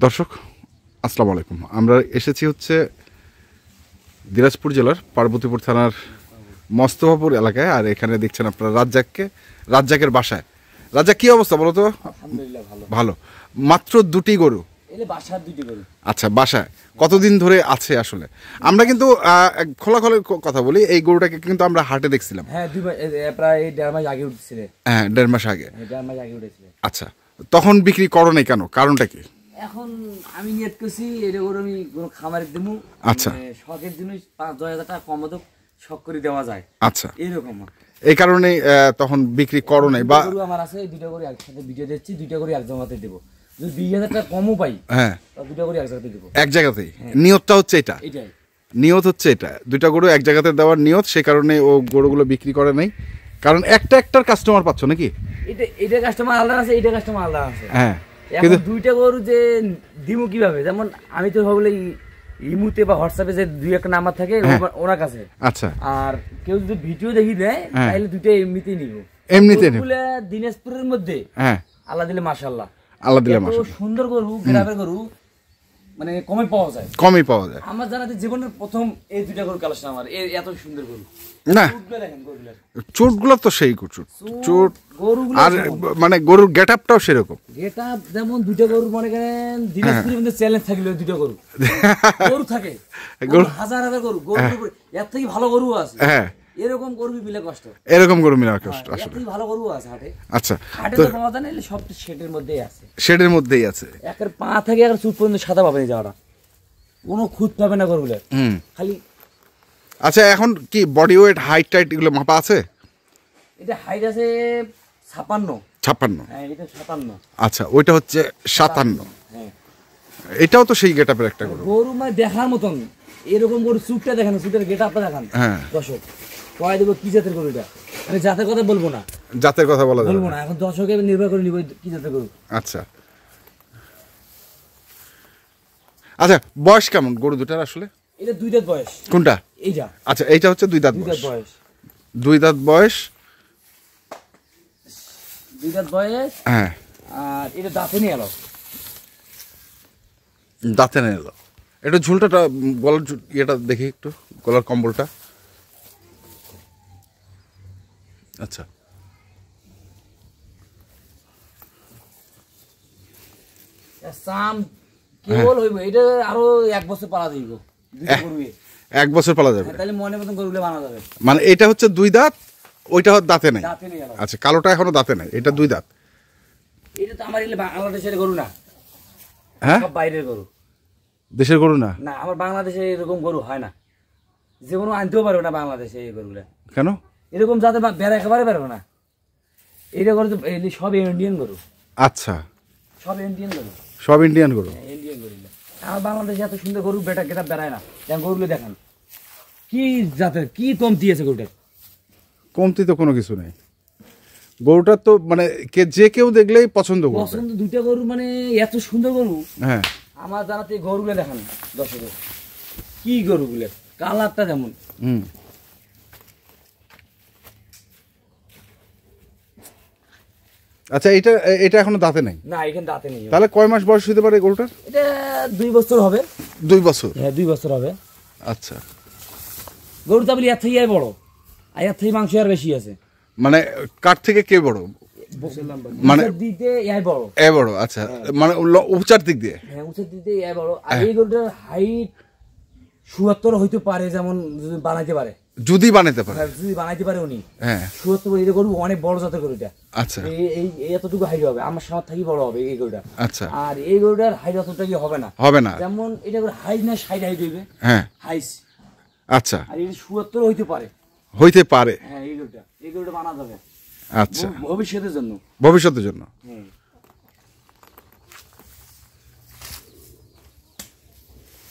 দর্শক আসসালামু আলাইকুম। আমরা এসেছি হচ্ছে দিনাজপুর জেলার পার্বতীপুর থানার মস্তফাপুর এলাকায়। আর এখানে দেখছেন আপনারা রাজ্জাকের বাসায়। রাজ্জাক, কি অবস্থা বলো তো? আলহামদুলিল্লাহ ভালো। মাত্র দুটি গরু? বাসার দুটি গরু। আচ্ছা, বাসায় কতদিন ধরে আছে? আসলে আমরা কিন্তু খোলাখুলি কথা বলি, এই গরুটাকে কিন্তু আমরা হাটে দেখছিলাম। হ্যাঁ, প্রায় 1.5 মাস আগে উঠছিল। হ্যাঁ, 1.5 মাস আগে। 1.5 মাস আগে উঠেছিল। আচ্ছা, তখন বিক্রি করো নাই কেন? কারণটা কি? এখন আমি নিয়ত করছি এটা গরু আমি কোনো খামারে দেবো। আচ্ছা, শখের জিনিস 5-10 হাজার টাকা কম তো শখ করে দেওয়া যায়। আচ্ছা, এইরকম এই কারণে তখন বিক্রি করো নাই। বা গরু আমার আছে, দুইটা গরু একসাথে ভিডিও দিচ্ছি, দুইটা গরু এক জায়গাতে দেবো। যদি 20,000 টাকা কমও পাই, হ্যাঁ, দুইটা গরু এক জায়গাতে দেবো। এক জায়গাতেই নিয়তটা হচ্ছে এটা। এটাই নিয়ত হচ্ছে এটা, দুইটা গরু এক জায়গাতে দেওয়ার নিয়ত। সে কারণে ও গরুগুলো বিক্রি করে নাই, কারণ একটার কাস্টমার পাচ্ছ নাকি? এটা কাস্টমার আলাদা আছে, এটা কাস্টমার আলাদা আছে। হ্যাঁ, কিন্তু দুইটা গরু যে দিমু কিভাবে? যেমন আমি তো ভাবলে ইমুতে বা হোয়াটসঅ্যাপে যে 2-1 নাম্বার থাকে ওনার কাছে। আচ্ছা, আর কেউ যদি ভিডিও দেখি দেয় তাহলে দুইটা এমনিতেই নিব। এমনিতেই নিব। দিনাজপুরের মধ্যে হ্যাঁ, আল্লাহ দিলে মাশাআল্লাহ, আল্লাহ দিলে মাশাআল্লাহ, সুন্দর গরু, গ্রামের গরু মানে কমই পাওয়া যায়। আমার জানাতে জীবনের প্রথম এই দুইটা গরু কালেকশন আমার, এত সুন্দর গরু। না, চুটগুলো তো সেই চুট, আর মানে গরুর গেটআপটাও সেরকম। গেটআপ যেমন দুইটা গরু মনে করেন দিনাজপুরের মধ্যে চ্যালেঞ্জ থাকলে দুইটা গরু গরু থাকে, হাজার গরু এর থেকে ভালো গরু আছে। হ্যাঁ, এরকম গরু মিলে কষ্ট, আসলে ভালো গরু আছে হাটে। আচ্ছা, হাটে তো পাওয়া যায় না, সব শেডের মধ্যেই আছে। একের পা থেকে একের চুট পর্যন্ত সাদা পাবে যাওয়াটা, কোনো খুঁত পাবে না গরুগুলো খালি। আচ্ছা, এখন কি বডি ওয়েট, হাইট টাইট এগুলো মাপা আছে? এটা হাইট আছে 56। হ্যাঁ, এটা 57। আচ্ছা, ওইটা হচ্ছে 57। হ্যাঁ, এটাও তো সেই গেটআপের একটা গরু। গরু মানে দেখার মতন, এরকম গরু চুটটা দেখান, চুটের গেটআপটা দেখান। হ্যাঁ, দর্শক কয় দেবো কি জাতের গরু এটা? মানে জাতের কথা বলবো না, জাতের কথা বলবো না, এখন দর্শকে নির্ভর করে নিব কি জাতের গরু। আচ্ছা, আচ্ছা, বয়স কেমন গরু দুটার আসলে? এটা 2 দাঁত বয়স। কোনটা? এইটা। আচ্ছা, এইটা হচ্ছে 2 দাঁত বয়স। 2 দাঁত বয়স। হ্যাঁ, আর এটা দাঁতে নিয়ে এলো। একটু ঝুলটা, গলার ইয়েটা দেখি, একটু গলার কম্বলটা। আচ্ছা, কেবল হইব এটা, আরো 1 বছর পালা দিব। 1 বছর পালা যাবে, তাহলে মনে মতন গরুগুলো বানা যাবে। মানে এটা হচ্ছে 2 দাঁত, ওইটা দাঁতে নাই। আচ্ছা, কালোটা এখনো দাঁতে নাই, এটা 2 দাঁত। এটা তো আমার বাংলাদেশের গরু না। হ্যাঁ, সব বাইরের গরু, দেশের গরু না। না, আমার বাংলাদেশে এরকম গরু হয় না, যে কোনো আনতেও পারবে না বাংলাদেশে এই গরুগুলা। কেন? এরকম যাতে বেড়া একেবারে পারবে না। এইটা গরু তো সব ইন্ডিয়ান গরু। আচ্ছা, সব ইন্ডিয়ান গরু। ইন্ডিয়ান গরু। আমার বাংলাদেশে এত সুন্দর গরু গেটা বেড়ায় না। গরুগুলো দেখান কি জাতের, কি কমতি আছে গরুটার? কমতি তো কোনো কিছু নেই গরুটার, তো মানে যে কেউ দেখলেই পছন্দ। দুইটা গরু মানে এত সুন্দর গরু। হ্যাঁ, আমার জানাতে গরুগুলো দেখান দর্শকের, কি গরুগুলো, কালারটা যেমন। আচ্ছা, এটা এখনো দাঁতে নেই? না, এখানে দাঁতে নেই। তাহলে কয় মাস বয়স হতে পারে গরুটার? এটা 2 বছর হবে। 2 বছর? হ্যাঁ, 2 বছর হবে। আচ্ছা, গরুটা বলি এর থেকে বড়, আর এর থেকে মাংস আর বেশি আছে। মানে কাঠ থেকে কে বড়? মানে দিতে বড়, বড়। আচ্ছা, মানে উচ্চার দিক দিয়ে? হ্যাঁ, উচ্চার দিক দিয়ে বড়। আর এই গরুটার হাইট 77 হইতে পারে, যেমন যদি বানাইতে পারে উনি। হ্যাঁ, 77। এই গরু অনেক বড় জাতের গরুটা। আচ্ছা, এই এতটুকু হাইট হবে, আমার সামনে থেকে বড় হবে এই গরুটা। আচ্ছা, আর এই গরুটার হাইট অতটা কি হবে না, যেমন এটা হাইট না 60 হাইট হইবে। হ্যাঁ, হাইস। আচ্ছা, আর এই 77 হইতে পারে। হ্যাঁ, এই গরুটা বানা যাবে। আচ্ছা, ভবিষ্যতের জন্য।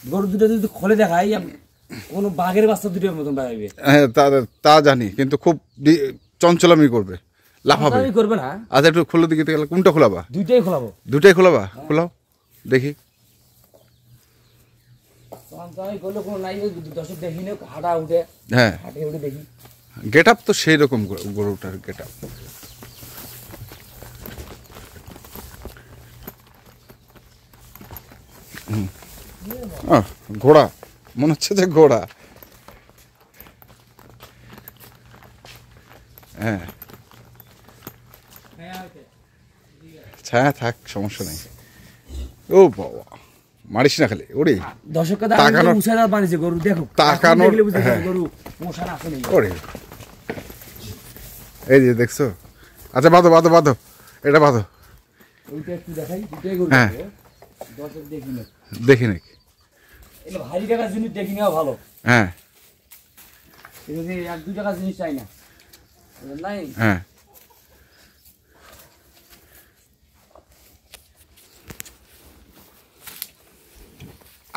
গরু দুটো যদি খোলে দেখাই, কোন বাঘের বাচ্চা দুটোর মতন বেড়াইবে। হ্যাঁ, তা জানি, কিন্তু খুব চঞ্চলামি করবে, লাফাবে করবে না। আচ্ছা, একটু খুলে দিকে গেলে কোনটা খোলাবা? দুইটাই খোলাবো। খোলাও দেখি। হ্যাঁ, গেট আপ তো সেই রকম গরুটার গেট আপ। ঘোড়া মনে হচ্ছে যে ঘোড়া। হ্যাঁ ছায়া থাক, সমস্যা নেই। ও বাবা, মারিস না খালি ওরে। দর্শক বানিয়েছে গরু, দেখো তাকানোর গরু মশা আছে নাকি ওরে। এই যে দেখছো, আচ্ছা বাঁধো বাঁধো বাঁধো, এটা বাঁধো। ওইটা একটু দেখাই, দুটাই গরু হ্যাঁ দর্শক দেখি না, দেখি নাকি এটা ভারী টাকার জিনিস দেখি নেওয়া ভালো। হ্যাঁ এটা যে 1-2 টাকার জিনিস চাই না, নাই। হ্যাঁ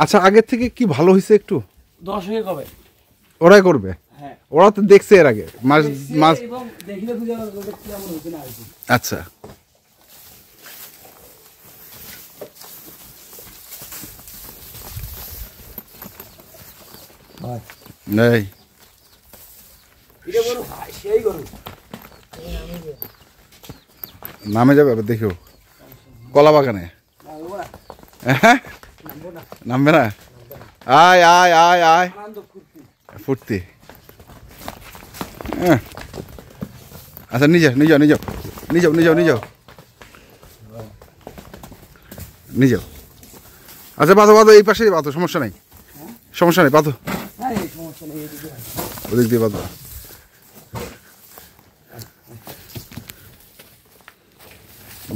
আচ্ছা, আগের থেকে কি ভালো হয়েছে একটু? দর্শকে কবে ওরাই করবে? হ্যাঁ, ওরা তো দেখছে এর আগে মাছ মাছ। এবং দেখলে বুঝা যাবে কেমন হইছে না হইছে। আচ্ছা ভাই নেই, এটা গরু সেই গরু নামে যাবে আবার দেখিও কলা বাগানে। হ্যাঁ নামবে না? আয় আয় আয় আয়, ফুর্তি। আচ্ছা নিয়ে যাও নিয়ে যাও নিয়ে যাও নিয়ে যাও নিয়ে যাও নিয়ে যাও নিয়ে যাও। আচ্ছা বাঁধো বাঁধো, এই পাশেই বাঁধো, সমস্যা নেই সমস্যা নেই, বাঁধো ওদিক দিয়ে বাঁধো।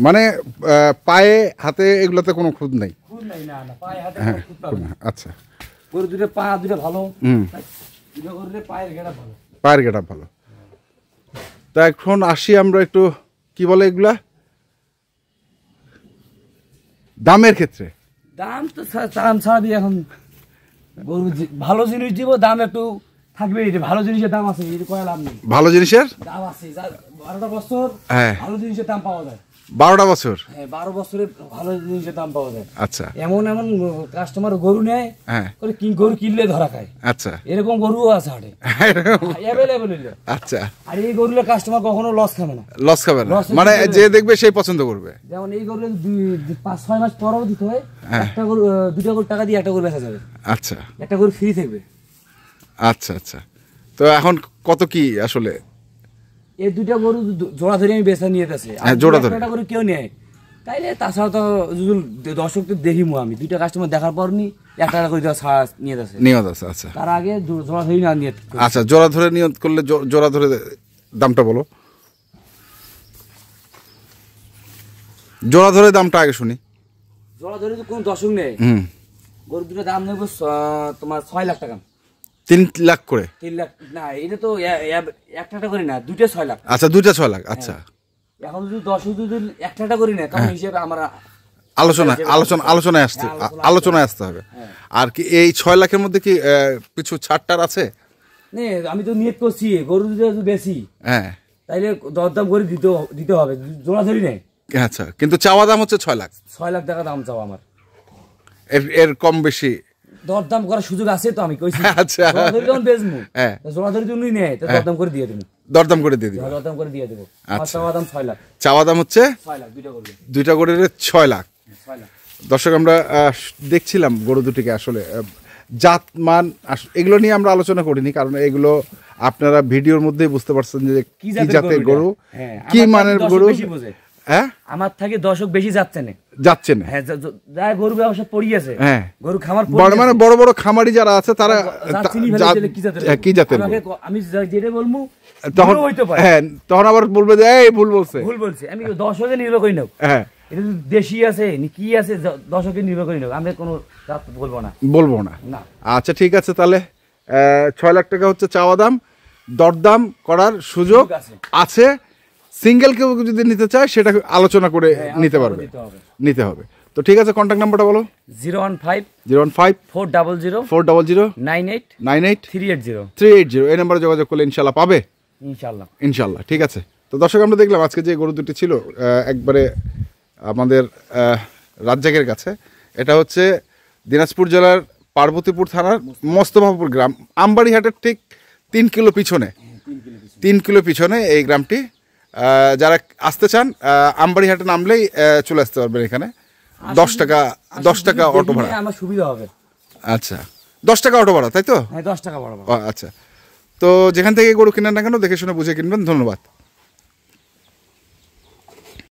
মানে পায়ে হাতে এগুলোতে কোনো খুদ নেই? হ্যাঁ আচ্ছা, গরু দুটো পা দুটো ভালো, পায়ের গেট ভালো। তা এখন আসি আমরা একটু, কি বলে এগুলা, দামের ক্ষেত্রে। দাম তো দাম ছাড়া দিয়ে এখন গরু ভালো জিনিস দিব, দাম একটু থাকবে। ভালো জিনিসের দাম আছে, কয় লাভ নেই। ভালো জিনিসের দাম আছে, 12টা বছর হ্যাঁ ভালো জিনিসের দাম পাওয়া যায়। 12টা বছর? হ্যাঁ 12 বছরের ভালো জিনিসের দাম পাওয়া যায়। আচ্ছা, এমন এমন কাস্টমার গরু নেয়, হ্যাঁ গরু কিনলে ধরা খায়। আচ্ছা, এরকম গরুও আছে হাটে, অ্যাভেলেবল। আচ্ছা, আর এই গরুলে কাস্টমার কখনো লস খাবে না। লস খাবে না, মানে যে দেখবে সেই পছন্দ করবে। যেমন এই গরু 5-6 মাস পরও দিতে হয়, একটা গরু 2টা গরু টাকা দিয়ে একটা গরু বেচা যাবে। আচ্ছা, একটা গরু ফ্রি থাকবে। আচ্ছা আচ্ছা, তো এখন কত কি আসলে? এই 2টা গরু জোড়া ধরে আমি বেচা নিয়ে যাচ্ছে, জোড়া ধরে একটা গরু কেউ নেয় তাইলে। তাছাড়া তো দর্শক তো দেখিমু আমি, 2টা কাস্টমার দেখার পর নি একটা করে ছাড়া নিয়ে যাচ্ছে, নিয়ত আছে। আচ্ছা, তার আগে জোড়া ধরে না নিয়ে। আচ্ছা, জোড়া ধরে নিয়ত করলে জোড়া ধরে দামটা বলো, জোড়া ধরে দামটা আগে শুনি। জোড়া ধরে তো কোনো দর্শক নেই। গরু দুটো দাম নেব তোমার 6 লাখ টাকা। 3 লাখ করে? 3 লাখ না, এটা তো একটা করি না, 2টা 6 লাখ। আচ্ছা, 2টা 6 লাখ। আচ্ছা, এখন যদি দর্শক যদি একটা করি না, তখন হিসেবে আমরা আলোচনায় আসতে হবে। আর কি এই 6 লাখের মধ্যে কি কিছু ছাড়টার আছে? আমি তো নিয়ত করছি গরু যদি বেশি, হ্যাঁ তাইলে দরদাম করে দিতে হবে, জোড়া ধরি নেই। আচ্ছা, কিন্তু চাওয়া দাম হচ্ছে 6 লাখ। 6 লাখ টাকা দাম চাও আমার। এর কম বেশি দরদাম করার সুযোগ আছে তো, আমি কইছি। আচ্ছা, জোড়া ধরি যখন বেচমু, হ্যাঁ জোড়া ধরি যদি নেয় তো দরদাম করে দিয়ে দেবো। দরদাম করে দিয়ে দিবে? দরদাম করে দিয়ে দেবো। আচ্ছা, চাওয়া দাম 6 লাখ। চাওয়া দাম হচ্ছে 6 লাখ, 2টা করবে। 2টা গরুর 6 লাখ। 6 লাখ। দর্শক আমরা দেখছিলাম গরু দুটিকে, আসলে জাত মান এগুলো নিয়ে আমরা আলোচনা করিনি, কারণ এগুলো আপনারা ভিডিওর মধ্যেই বুঝতে পারছেন যে কি জাতের গরু, কি মানের গরু। হ্যাঁ, আমার থেকে দর্শক বেশি যাচ্ছে না। হ্যাঁ, যারা গরু ব্যবসা পড়িয়েছে, হ্যাঁ গরু খামার মানে বড় বড় খামারি যারা আছে তারা কি জাতের, আমি যেটা বলবো তখন হ্যাঁ তখন আবার বলবে যে এই ভুল বলছে। আমি দর্শকের নির্ভর করি না, হ্যাঁ এটা দেশি আছে কি আছে দর্শকের নির্ভর করি না, আমি কোনো বলবো না। আচ্ছা ঠিক আছে, তাহলে 6 লাখ টাকা হচ্ছে চাওয়া দাম, দরদাম করার সুযোগ আছে। সিঙ্গেল কেউ যদি নিতে চায় সেটা আলোচনা করে নিতে পারবে, নিতে হবে। তো ঠিক আছে, কন্ট্যাক্ট নাম্বারটা বলো। 015 400 98 380। এই নাম্বারে যোগাযোগ করলে ইনশাল্লাহ পাবে, ইনশাল্লাহ। ঠিক আছে, তো দর্শক আমরা দেখলাম আজকে যে গরু দুটি ছিল একবারে আমাদের রাজ্জাকের কাছে। এটা হচ্ছে দিনাজপুর জেলার পার্বতীপুর থানার মোস্তফাপুর গ্রাম, আমবাড়িহাটের ঠিক 3 কিলো পিছনে, 3 কিলো পিছনে এই গ্রামটি। যারা আসতে চান আমবাড়িহাটে নামলেই চলে আসতে পারবেন এখানে। 10 টাকা অটো ভাড়া। আমার সুবিধা হবে, আচ্ছা, 10 টাকা অটো ভাড়া, তাই তো? হ্যাঁ 10 টাকা বড় আচ্ছা, তো যেখান থেকে গরু কিনেন না কেন দেখে শুনে বুঝে কিনবেন। ধন্যবাদ।